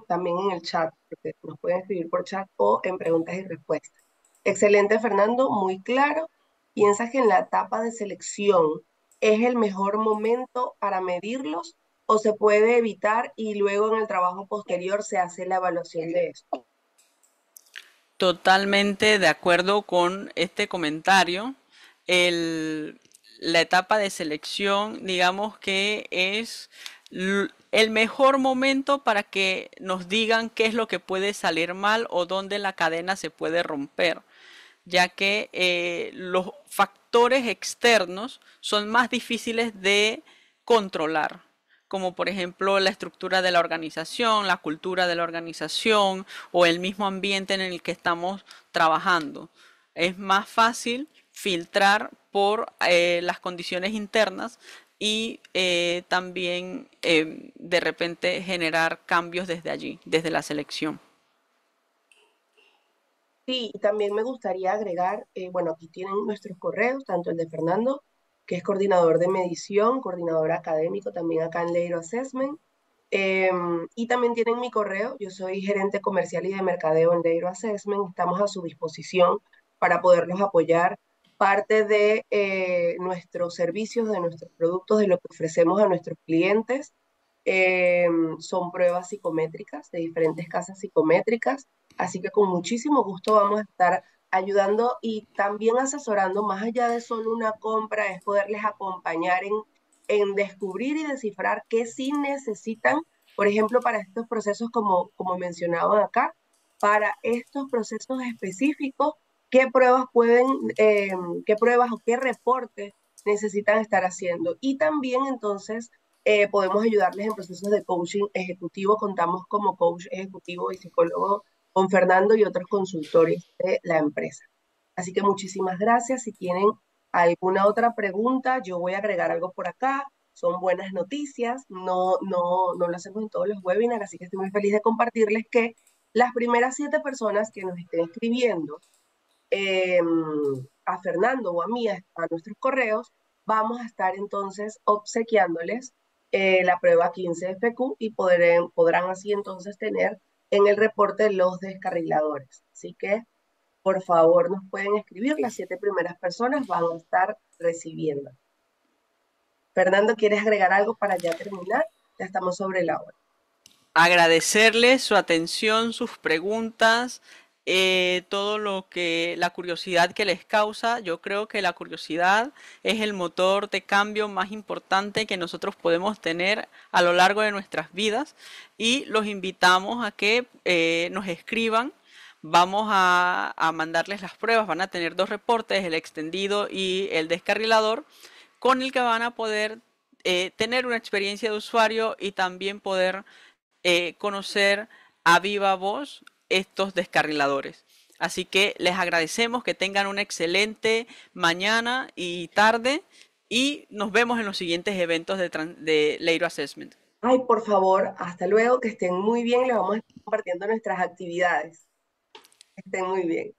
Speaker 1: también en el chat, porque nos pueden escribir por chat o en preguntas y respuestas. Excelente, Fernando, muy claro. ¿Piensas que en la etapa de selección es el mejor momento para medirlos o se puede evitar y luego en el trabajo posterior se hace la evaluación de esto?
Speaker 2: Totalmente de acuerdo con este comentario. El- la etapa de selección, digamos que es el mejor momento para que nos digan qué es lo que puede salir mal o dónde la cadena se puede romper. ya que los factores externos son más difíciles de controlar, como por ejemplo la estructura de la organización, la cultura de la organización o el mismo ambiente en el que estamos trabajando. Es más fácil filtrar por las condiciones internas y también de repente generar cambios desde allí, desde la selección.
Speaker 1: Sí, y también me gustaría agregar, bueno, aquí tienen nuestros correos, tanto el de Fernando, que es coordinador de medición, coordinador académico también acá en Leiro Assessment, y también tienen mi correo, yo soy gerente comercial y de mercadeo en Leiro Assessment, estamos a su disposición para poderlos apoyar. Parte de nuestros servicios, de nuestros productos, de lo que ofrecemos a nuestros clientes, son pruebas psicométricas de diferentes casas psicométricas, así que con muchísimo gusto vamos a estar ayudando y también asesorando, más allá de solo una compra, es poderles acompañar en descubrir y descifrar qué sí necesitan, por ejemplo, para estos procesos como mencionaban acá, para estos procesos específicos, qué pruebas pueden, qué pruebas o qué reportes necesitan estar haciendo. Y también entonces podemos ayudarles en procesos de coaching ejecutivo. Contamos como coach ejecutivo y psicólogo con Fernando y otros consultores de la empresa. Así que muchísimas gracias. Si tienen alguna otra pregunta, yo voy a agregar algo por acá. Son buenas noticias, no lo hacemos en todos los webinars, así que estoy muy feliz de compartirles que las primeras 7 personas que nos estén escribiendo eh, a Fernando o a mí, a nuestros correos, vamos a estar entonces obsequiándoles la prueba 15 FQ y podrán así entonces tener en el reporte los descarriladores. Así que, por favor, nos pueden escribir, las 7 primeras personas van a estar recibiendo. Fernando, ¿quieres agregar algo para ya terminar? Ya estamos sobre la hora.
Speaker 2: Agradecerles su atención, sus preguntas, todo lo que, la curiosidad que les causa. Yo creo que la curiosidad es el motor de cambio más importante que nosotros podemos tener a lo largo de nuestras vidas y los invitamos a que nos escriban. Vamos a mandarles las pruebas, van a tener dos reportes, el extendido y el descarrilador, con el que van a poder tener una experiencia de usuario y también poder conocer a viva voz estos descarriladores. Así que les agradecemos que tengan una excelente mañana y tarde y nos vemos en los siguientes eventos de Leiro Assessment.
Speaker 1: Ay, por favor, hasta luego, que estén muy bien, les vamos a estar compartiendo nuestras actividades. Que estén muy bien.